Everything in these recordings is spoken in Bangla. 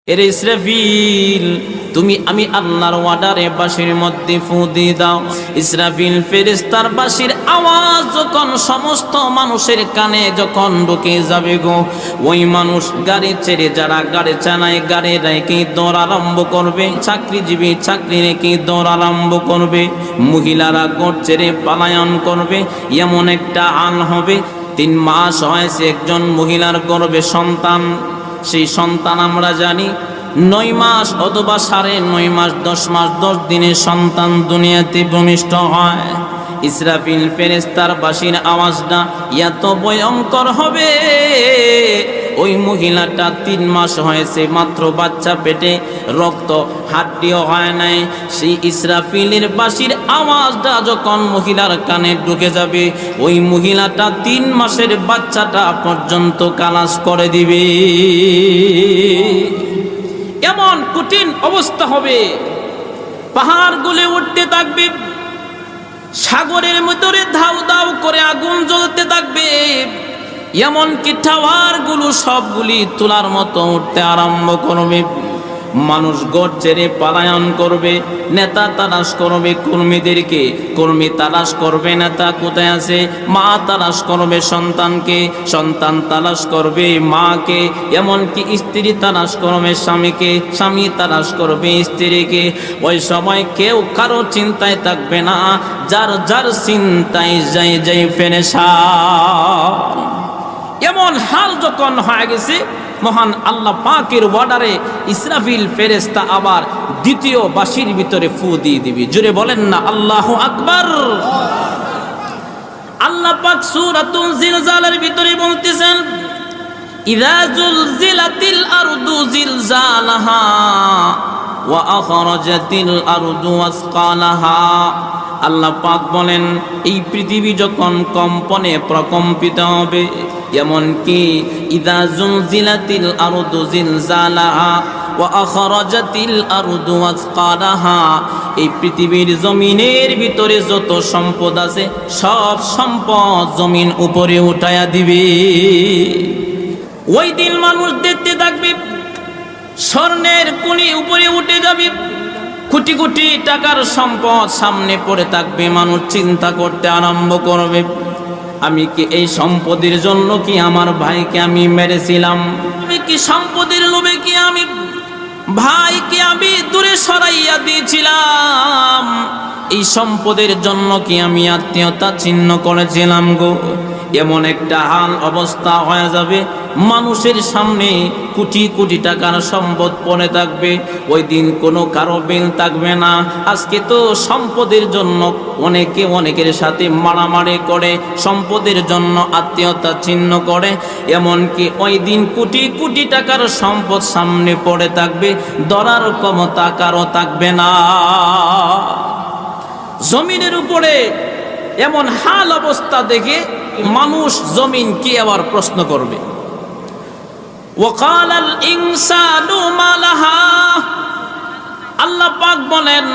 এরে ইসরাফিল, তুমি আমি আল্লাহর ওয়ার্ডারে বাঁশির মধ্যে ফু দিয়ে দাও। ইসরাফিল ফেরেশতার বাঁশির আওয়াজ যখন সমস্ত মানুষের কানে যখন ঢুকে যাবে গো, ওই মানুষ গাড়ি ছেড়ে, যারা গাড়ি চালায় গাড়ি রেখে দৌড় আরম্ভ করবে, চাকরিজীবী চাকরি রেখে দৌড় আরম্ভ করবে, মহিলারা ঘর ছেড়ে পলায়ন করবে। এমন একটা হাল হবে, 3 মাস হয়েছে একজন মহিলার গর্ভে সন্তান, সেই সন্তান আমরা জানি 9 মাস অথবা 9.5 মাস, 10 মাস 10 দিনে সন্তান দুনিয়াতে ভূমিষ্ঠ হয়। ইসরাফিল ফেরেশতার বাঁশির আওয়াজটা এত ভয়ঙ্কর হবে, ওই মহিলাটা 3 মাস হয়েছে মাত্র, বাচ্চা পেটে, রক্ত হাড্ডিও হয় নাই। সেই ইসরাফিলের বাঁশির আওয়াজটা যখন মহিলার কানে ঢুকে যাবে, ওই মহিলাটা 3 মাসের বাচ্চাটা পর্যন্ত খালাস করে দিবে। এমন কঠিন অবস্থা হবে, পাহাড় গলে উঠতে থাকবে, সাগরের ভিতরে ধাউ ধাউ করে আগুন জ্বলতে থাকবে, এমনকি টাওয়ার গুলো সবগুলি তোলার মতো উঠতে আরম্ভ করবে। মানুষ ঘর ছেড়ে পলায়ন করবে, নেতা তালাশ করবে কর্মীদেরকে, কর্মী তালাশ করবে নেতা কোথায় আছে, মা তালাশ করবে সন্তানকে, সন্তান তালাশ করবে মাকে, এমনকি স্ত্রী তালাশ করবে স্বামীকে, স্বামী তালাশ করবে স্ত্রীকে। ওই সময় কেউ কারো চিন্তায় থাকবে না, যার যার চিন্তায় যাই যাই পেরেশান। এমন হাল যখন হয়ে গেছে, মহান আল্লাহ পাকের ওয়ার্ডারে ইসরাফিল ফেরেশতা আবার দ্বিতীয় বাঁশির ভিতরে ফু দিয়ে দিবি। জোরে বলেন না আল্লাহু আকবার। আল্লাহ পাক সূরাতুল জিলজালের ভিতরে বলতেছেন, ইযা জুলজিলাতিল আরদু জিলজালাহা ওয়া আখরাজাতিল আরদু আসকালাহা। আল্লাহ পাক বলেন, এই পৃথিবী যখন কম্পনে প্রকম্পিত হবে, এমনকি ইযা জুলজিলাতিল আরদু জিলজালাহা ওয়া আখরাজাতিল আরদু আসকালাহা, এই পৃথিবীর জমিনের ভিতরে যত সম্পদ আছে সব সম্পদ জমিন উপরে উঠায়া দিবে। ওই দিন মানুষ দেখতে থাকবে, স্বর্ণের খনি উপরে উঠে যাবে, কোটি কোটি টাকার সম্পদ সামনে পড়ে থাকবে। মানুষ চিন্তা করতে আরম্ভ করবে, আমি কি এই সম্পদের জন্য কি আমার ভাইকে আমি মেরেছিলাম? আমি কি সম্পদের লোভে কি আমি ভাইকে আমি দূরে সরাইয়া দিয়েছিলাম? এই সম্পদের জন্য কি আমি আত্মীয়তা ছিন্ন করেছিলাম গো? এমন একটা হাল অবস্থা হয়ে যাবে, মানুষের সামনে কোটি কোটি টাকার সম্পদ পড়ে থাকবে। ওই দিন কোনো কারো বিল থাকবে না। আজকে তো সম্পদের জন্য অনেকে অনেকের সাথে মারামারি করে, সম্পদের জন্য আত্মীয়তা ছিন্ন করে। এমনকি ওই দিন কোটি কোটি টাকার সম্পদ সামনে পড়ে থাকবে, ধরার ক্ষমতা কারো থাকবে না। জমিনের উপরে এমন হাল অবস্থা দেখে মানুষ জমিনকে আবার প্রশ্ন করবে, ওয়াকালাল ইনসানু মা লাহা। আল্লাহ পাক বলেন,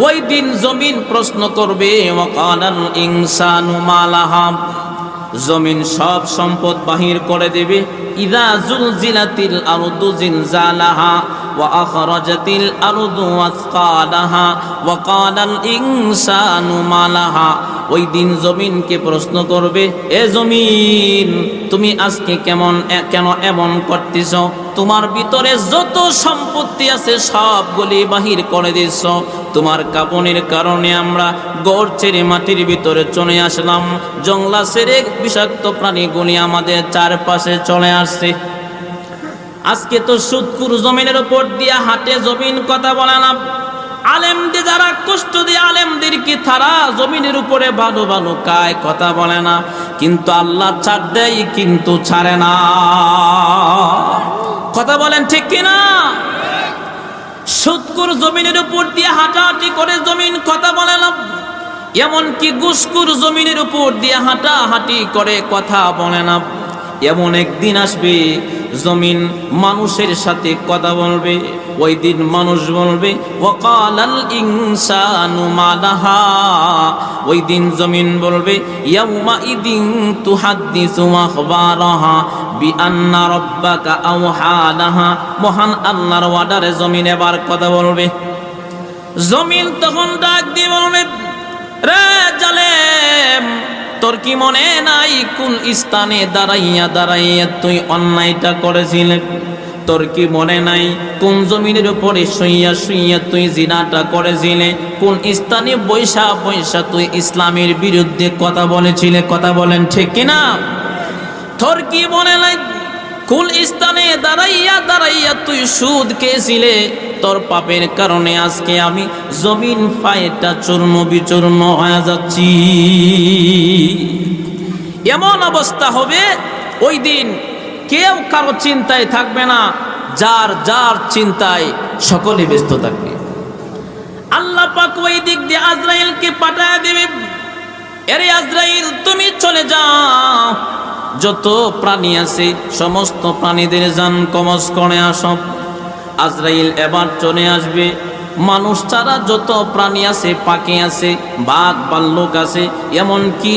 ওই দিন জমিন প্রশ্ন করবে, ওয়াকালাল ইনসানু মা লাহা, জমিন সব সম্পদ বাহির করে দেবে। ইযা জুলজিলাতিল আরদু জিলজালাহা ওয়া আখরাজাতিল আরদু আসকালাহা ওয়া ক্বালাল ইনসানু মা লাহা। ওই দিন জমিনকে প্রশ্ন করবে, এ জমিন, তুমি আজকে কেন এমন করতেছ? তোমার ভিতরে যত সম্পত্তি আছে সবগুলি বাহির করে দিছ। তোমার কাঁপনের কারণে আমরা ঘর ছেড়ে মাটির ভিতরে চলে আসলাম, জঙ্গলা ছেড়ে বিষাক্ত প্রাণীগুলি আমাদের চারপাশে চলে আসছে। আজকে তো সুদকুর জমিনের উপর দিয়া হাঁটে, জমিন কথা বলে না। আলেমদের যারা কষ্ট দিয়ে আলেমদেরকে তারা জমিনের উপরে ভালো ভালো কায় কথা বলে না, কিন্তু আল্লাহ ছাড় দেয় কিন্তু ছাড়ে না। কথা বলেন ঠিক কিনা? সুদকুর জমিনের উপর দিয়ে হাঁটাহাঁটি করে, জমিন কথা বলে না। এমনকি ঘুষখোর জমিনের উপর দিয়ে হাঁটাহাঁটি করে, কথা বলে না। এমন একদিন আসবে জমিন মানুষের সাথে কথা বলবে। ওই দিন মানুষ বলবে, ওয়াকালাল ইনসানু মা লাহা। ওই দিন জমিন বলবে, ইয়াউমা ইদিন তুহাদ্দিসু আখবারাহা বিআন্না রাব্বাকা আওহা লাহা, মহান আল্লাহর ওয়ার্ডারে জমিন এবার কথা বলবে। জমিন তখন ডাক দিয়ে বলবে, রে জালেম, তোর কি মনে নাই কোন স্থানে দাঁড়াইয়া দাঁড়াইয়া তুই অন্যায়টা করেছিলি? তোর কি মনে নাই কোন জমিনের উপরে শুইয়া শুইয়া তুই জিনাটা করেছিলে? কোন স্থানে বৈশা বৈশা তুই ইসলামের বিরুদ্ধে কথা বলেছিলে? কথা বলেন ঠিক কিনা? তোর কি মনে নাই কোন স্থানে দাঁড়াইয়া দাঁড়াইয়া তুই সুদ খেয়েছিলে? তোর পাপের কারণে আজকে আমি জমিন পায়েটা চূর্ণ বিচূর্ণ হয়ে যাচ্ছি। এমন অবস্থা হবে ওই দিন কেউ কারো চিন্তায় থাকবে না, যার যার চিন্তায় সকলে ব্যস্ত থাকবে। আল্লাহ পাক ওই দিক দিয়ে আজরাইলকে পাঠায় দেবে, এরে আজরাইল তুমি চলে যাও, যত প্রাণী আছে সমস্ত প্রাণীদের জান কবজ করে আসো। আজরাইল এবার চলে আসবে, মানুষ ছাড়া যত প্রাণী আছে, পাখি আছে, বাঘ ভাল্লুক আছে, এমনকি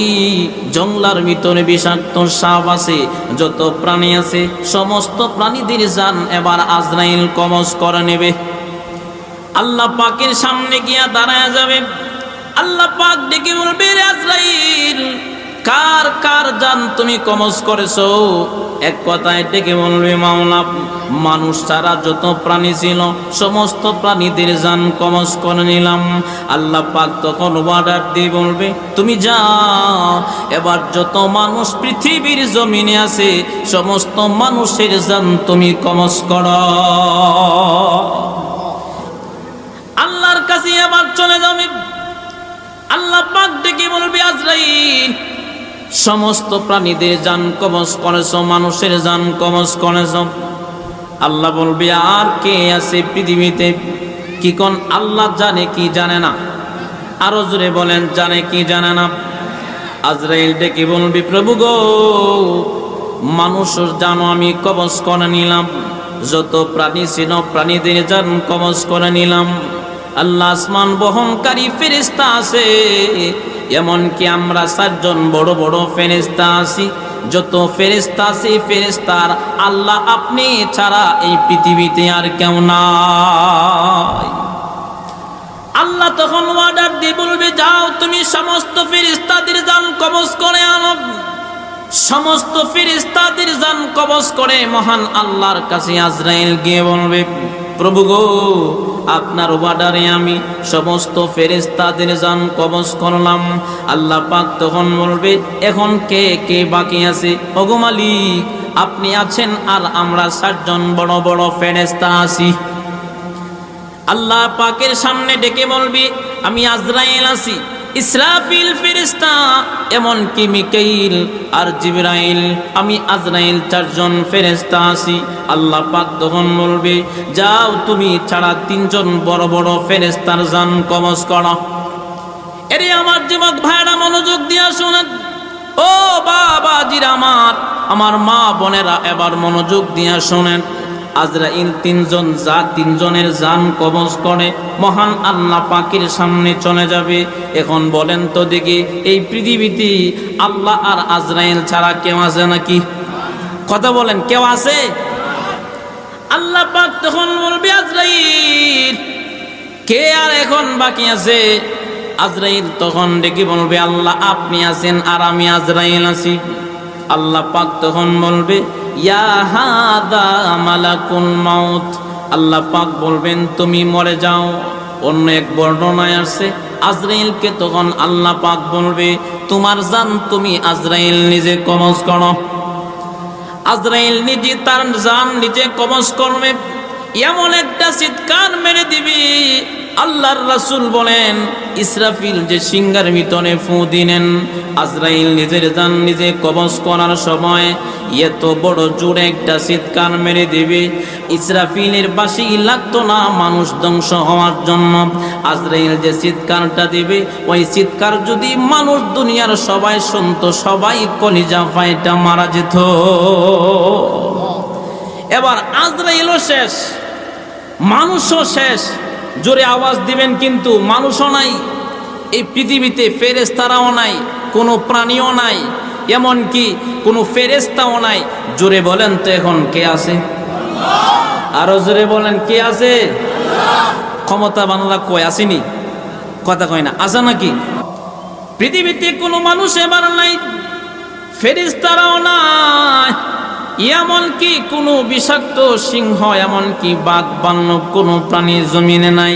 জঙ্গলার ভিতরে বিষাক্ত সাপ আছে, যত প্রাণী আছে সমস্ত প্রাণীদের জান এবার আজরাইল কবজ করে নেবে। আল্লাহ পাকের সামনে গিয়া দাঁড়ায় যাবে। আল্লাহ পাক ডেকে বলবে, রে আজরাইল, কার কার জান তুমি কবজ করেছো? এক কথায় ডেকে বলবে, মাওলা, মানুষ ছাড়া যত প্রাণী ছিল সমস্ত প্রাণীদের জান কবজ করে নিলাম। আল্লাহ পাক তখন অর্ডার দিয়ে বলবে, তুমি যাও, এবার যত মানুষ পৃথিবীর জমিনে আছে সমস্ত মানুষের জান তুমি কবজ করো। আল্লাহর কাছে এবার চলে যাবে। আল্লাহ পাক ডেকে বলবে, আজরাইল, সমস্ত প্রাণীদের জান কবজ করেছো, মানুষের জান কবজ করেছো। আল্লাহ বলবে, আর কে আছে পৃথিবীতে? কি কোন আল্লাহ জানে কি জানে না? আরো জোরে বলেন, জানে কি জানে না? আজরাইল ডেকে বলবে, প্রভু গো, মানুষের জান আমি কবজ করে নিলাম, যত প্রাণী ছিল প্রাণীদের জান কবজ করে নিলাম। আল্লাহ, আসমান বহনকারী ফেরেশতা আছে, এমনকি আমরা 4 জন বড় বড় ফেরেশতা আছি, যত ফেরেশতা আছে ফেরেশতার আল্লাহ আপনি ছাড়া এই পৃথিবীতে আর কেউ নাই। আল্লাহ তখন অর্ডার দিয়ে বলবে, যাও তুমি সমস্ত ফেরেশতাদের জান কবজ করে আনো। সমস্ত ফেরেশতাদের জান কবজ করে মহান আল্লাহর কাছে আজরাইল গিয়ে বলবে, প্রভু গো, আপনার অর্ডারে আমি সমস্ত ফেরেশতাদের জান কবজ করলাম। আল্লাহ পাক তখন বলবে, এখন কে কে বাকি আছে? ওগো মালিক, আপনি আছেন আর আমরা 4 জন বড় বড় ফেরেশতা আছি। আল্লাহ পাকের সামনে ডেকে বলবি, আমি আজরাইল আছি, ইসরাফিল ফেরেশতা, এমনকি মিকাইল আর জিবরাইল, আমি আজরাইল 4 জন ফেরেশতা আছি। আল্লাহ পাক তখন বলবে, যাও তুমি ছাড়া 3 জন বড় বড় ফেরেশতার জান কবজ করো। এরে আমার যুবক ভাইরা, মনোযোগ দিয়া শুনেন। ও বাবাজিরা, আমার মা বোনেরা, এবার মনোযোগ দিয়া শুনেন। আজরাইল 3 জন 3 জনের জান কবজ করে মহান আল্লাহ পাকের সামনে চলে যাবে। এখন বলেন তো দেখি, এই পৃথিবীতে আল্লাহ আর আজরাইল ছাড়া কেউ আছে নাকি? কথা বলেন, কেউ আছে? আল্লাহ পাক তখন বলবে, আজরাইল, কে আর এখন বাকি আছে? আজরাইল তখন ডেকে বলবে, আল্লাহ আপনি আছেন আর আমি আজরাইল আছি। আল্লাহ পাক তখন বলবে, ইয়া হাদা মালাকুল মাউত। আল্লাহ পাক বলবেন, তুমি মরে যাও। অন্য এক বর্ণনায় আছে, আজরাইলকে তখন আল্লাহ পাক বলবে, তোমার জান তুমি আজরাইল নিজে কবজ করো। আজরাইল নিজে তার জান নিজে কবজ করবে। এমন একটা চিৎকার মেরে দিবি, আল্লাহর রাসূল বলেন, ইসরাফিল যে সিংহার ভিতরে ফু দিলেন, আজরাইল নিজের জান নিজে কবজ করার সময় এত বড় জোরে একটা চিৎকার মেরে দিবে, ইসরাফিলের বাঁশি লাগতো না মানুষ ধ্বংস হওয়ার জন্য। আজরাইল যে চিৎকারটা দিবে, ওই চিৎকার যদি মানুষ দুনিয়ার সবাই শুনতো, সবাই কলিজা ফাইটা মারা যেত। এবার আজরাইলও শেষ, মানুষও শেষ। জোরে আওয়াজ দিবেন, কিন্তু মানুষও নাই এই পৃথিবীতে, ফেরেশতারাও নাই, কোনো প্রাণীও নাই। এমন কি কোনো ফেরেশতাও নাই। জোরে বলেন তো এখন কে আছে? আরো জোরে বলেন কে আছে? ক্ষমতা বাংলা কই আসেনি? কথা কয় না, আছে নাকি? পৃথিবীতে কোনো মানুষ এবার নাই, ফেরেশতারাও নাই, এমনকি কোনো বিষাক্ত সিংহ, এমনকি বাঘ বান্ন কোনো প্রাণী জমিনে নাই,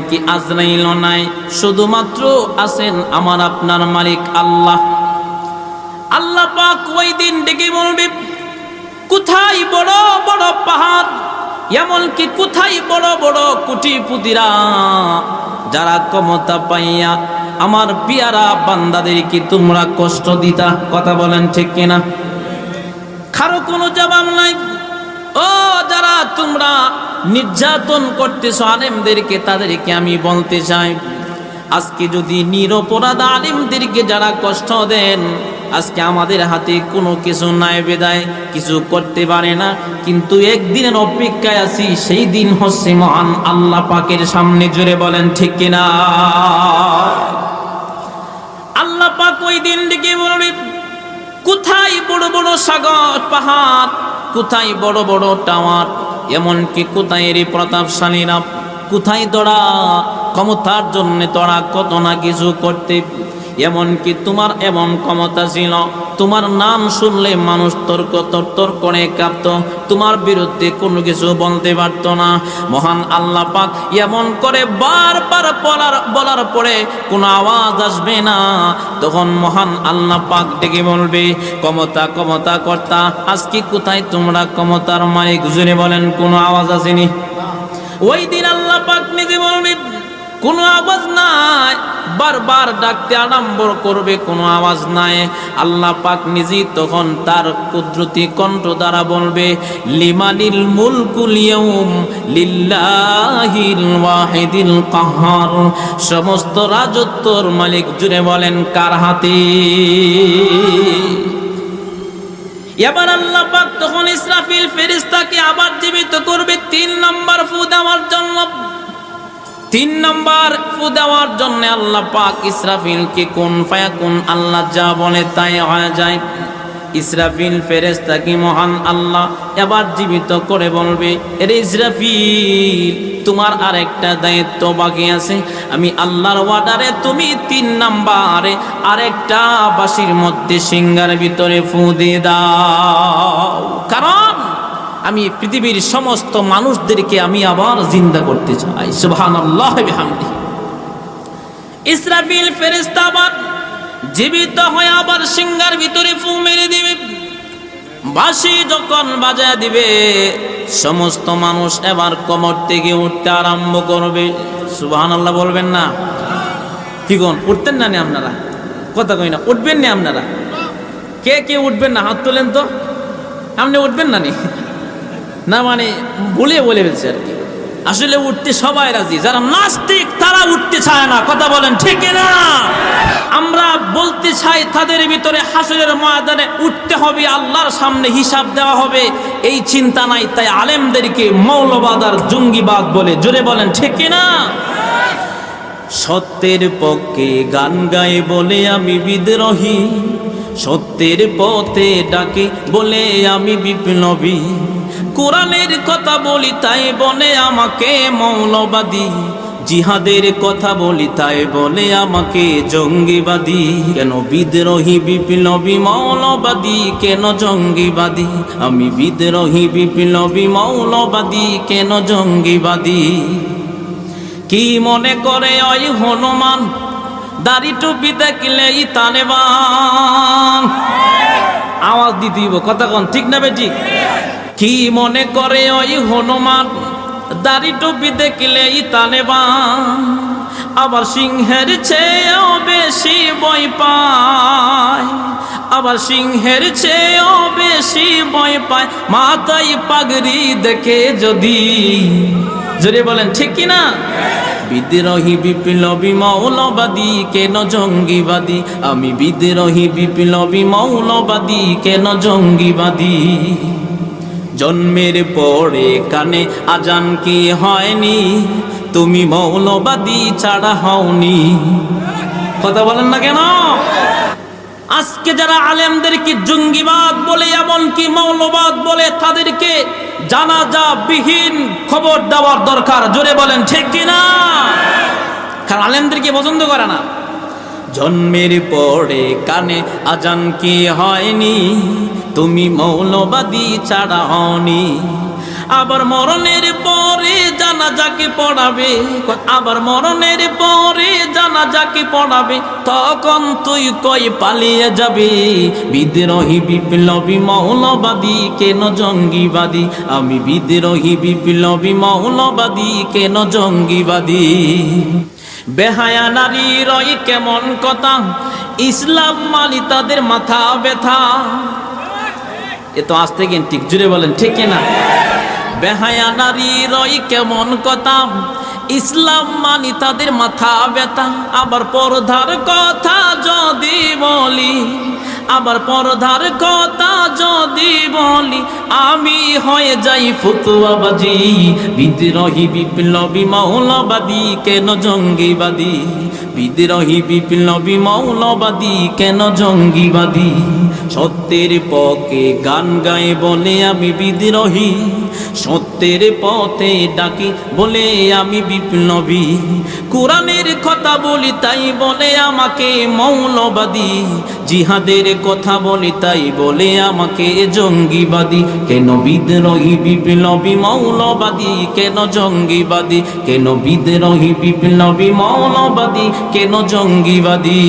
কি আজরাইলও নাই। শুধুমাত্র আছেন আমার আপনার মালিক আল্লাহ। আল্লাহ পাক ওই দিন ডেকে বলবে, কোথায় বড় বড় পাহাড়, এমনকি কোথায় বড় বড় কোটিপতিরা, যারা ক্ষমতা পাইয়া আমার পিয়ারা বান্দাদেরকে তোমরা কষ্ট দিতা? কথা বলেন ঠিক কিনা? কারো কোনো জবাব নাই। ও যারা তোমরা নির্যাতন করতেছো আলেমদেরকে, তাদেরকে আমি বলতে চাই, আজকে যদি নিরপরাধ আলেমদেরকে যারা কষ্ট দেন, আজকে আমাদের হাতে কোনো কিছু নাই বেদায় কিছু করতে পারে না, কিন্তু একদিনের অপেক্ষায় আছি, সেই দিন হচ্ছে মহান আল্লাহ পাকের সামনে। জোরে বলেন ঠিক কিনা? আল্লাহ পাক ওই দিন ডেকে বলবে, কোথায় বড় বড় সাগর পাহাড়, কোথায় বড় বড় টাওয়ার, এমনকি কোথায় এর প্রতাপশালীরা, কোথায় তোরা ক্ষমতার জন্য তোরা কত না কিছু করতে, এমনকি তোমার এমন ক্ষমতা ছিল, তোমার নাম শুনলে মানুষ তর্ক করে কাঁপত, তোমার বিরুদ্ধে কোনো কিছু বলতে পারত না। মহান আল্লাহ পাক এমন করে বারবার বলার পরে কোনো আওয়াজ আসবে না, তখন মহান আল্লাহ পাক ডেকে বলবে, ক্ষমতা কর্তা, আজকে কোথায় তোমরা ক্ষমতার মালিক? জুড়ে বলেন কোনো আওয়াজ আসেনি? ওই দিন আল্লাহ পাক নিজে বলবে, কোনো আওয়াজ নাই, বারবার ডাকতে আরম্ভ করবে, কোনো আওয়াজ নাই। আল্লাহ পাক নিজেই তখন তার কুদরতি কণ্ঠ দ্বারা বলবে, লিমানিল মুলকুল ইয়াউম লিল্লাহিল ওয়াহিদিল কাহ্হার, সমস্ত রাজত্বর মালিক। জুড়ে বলেন কার হাতে? এবার আল্লাহ পাক তখন ইসরাফিল ফেরেশতাকে আবার জীবিত করবে 3 নম্বর ফু দেওয়ার জন্য। 3 নম্বর ফু দেওয়ার জন্য আল্লাহ পাক ইসরাফিলকে কুন ফায়াকুন, আল্লাহ যা বলে তাই হয়ে যায়। ইসরাফিল ফেরেশতাকে মহান আল্লাহ এবার জীবিত করে বলবে, এরে ইসরাফিল, তোমার আরেকটা দায়িত্ব বাকি আছে। আমি আল্লাহর ওয়ার্ডারে তুমি 3 নম্বরে আরেকটা বাঁশির মধ্যে সিংহার ভিতরে ফু দিয়ে দাও, কারণ আমি পৃথিবীর সমস্ত মানুষদেরকে আমি আবার জিন্দা করতে চাই। সুবহানাল্লাহ বিহামদিহি। ইসরাফিল ফেরেশতা আবার জীবিত হয়ে আবার সিংহার ভিতরে ফু মেরে দিবে। বাঁশি যখন বাজায় দিবে, সমস্ত মানুষ এবার কোমর থেকে উঠতে আরম্ভ করবে। সুবহানাল্লাহ বলবেন না? কি কোন উঠতেন না আপনারা? কথা কই না, উঠবেন না আপনারা? কে কে উঠবেন না? হাত তোলেন তো। আপনি উঠবেন না নি? না মানে বলে ফেলছে আর কি। আসলে উঠতে সবাই রাজি, যারা নাস্তিক তারা উঠতে চায় না। কথা বলেন ঠিক না? আমরা বলতে চাই তাদের ভিতরে হাসরের ময়দানে উঠতে হবে, আল্লাহর সামনে হিসাব দেওয়া হবে, এই চিন্তা নাই। তাই আলেমদেরকে মৌলবাদ আর জঙ্গিবাদ বলে। জোরে বলেন ঠিক না? সত্যের পক্ষে গান গাই বলে আমি বিদ্রোহী, সত্যের পথে ডাকে বলে আমি বিপ্লবী, কোরআনের কথা বলি তাই বলে আমাকে মৌলবাদী, জিহাদের কথা বলি তাই বলে আমাকে জঙ্গিবাদী। কেন বিদ্রোহী বিপ্লবী মৌলবাদী, কেন জঙ্গিবাদী? আমি বিদ্রোহী বিপ্লবী মৌলবাদী, কেন জঙ্গিবাদী? কি মনে করে ওই হনুমান, দাড়ি টুপি দেখলেই তালেবান? আওয়াজ দিতে দিব, কথা কন ঠিক না বেঠিক? কি মনে করে ওই হনুমান, দাড়ি টুপি দেখলেই তালেবান? আবার সিংহের চেয়েও বেশি ভয় পায়, আবার সিংহের চেয়েও বেশি ভয় পায় মাথায় পাগড়ি দেখে যদি। জোরে বলেন ঠিক কিনা? বিদ্রোহী বিপ্লবী মৌলবাদী, কেন জঙ্গিবাদী? আমি বিদ্রোহী বিপ্লবী মৌলবাদী, কেন জঙ্গিবাদী? জন্মের পরে কানে আজান কি হয়নি? তুমি মৌলবাদী ছাড়া হওনি। কথা বলেন না কেন? আজকে যারা আলেমদেরকে জঙ্গিবাদ বলে এমনকি মৌলবাদ বলে তাদেরকে জানাজা বিহীন খবর দেওয়ার দরকার। জোরে বলেন ঠিক কিনা? কারণ আলেমদেরকে পছন্দ করে না। জন্মের পরে কানে আজান কি হয়নি, তুমি মৌলবাদী ছাড়া হওনি। আবার মরণের পরে জানাজাকে পড়াবে, আবার মরণের পরে জানাজাকে পড়াবে, তখন তুই কই পালিয়ে যাবে। বিদ্রোহী বিপ্লবী মৌলবাদী কেন জঙ্গিবাদী, আমি বিদ্রোহী বিপ্লবী মৌলবাদী কেন জঙ্গিবাদী। বেহায়া নারীর ওই কেমন কথা, ইসলাম মানি তাদের মাথা ব্যথা। এ তো আজ থেকে ঠিক, জুড়ে বলেন ঠিক কিনা? বেহায়া নারীর ওই কেমন কথা, ইসলাম মানি তাদের মাথা ব্যথা। আবার পর্দার কথা যদি বলি, আবার পর্দার কথা যদি বলি, আমি হয়ে যাই ফতুয়াবাজি। বিদ্রোহী বিপ্লবী মৌলবাদী কেন জঙ্গিবাদী, বিদ্রোহী বিপ্লবী মৌলবাদী কেন জঙ্গিবাদী। সত্যের পক্ষে গান গায়ে বলে আমি বিদ্রোহী, সত্যের পথে ডাকি বলে আমি বিপ্লবী। কোরআনের কথা বলি তাই বলে আমাকে মৌলবাদী, জিহাদের কথা বলি তাই বলে আমাকে জঙ্গিবাদী। কেন বিদ্রোহী বিপ্লবী মৌলবাদী কেন জঙ্গিবাদী, কেন বিদ্রোহী বিপ্লবী মৌলবাদী কেন জঙ্গিবাদী।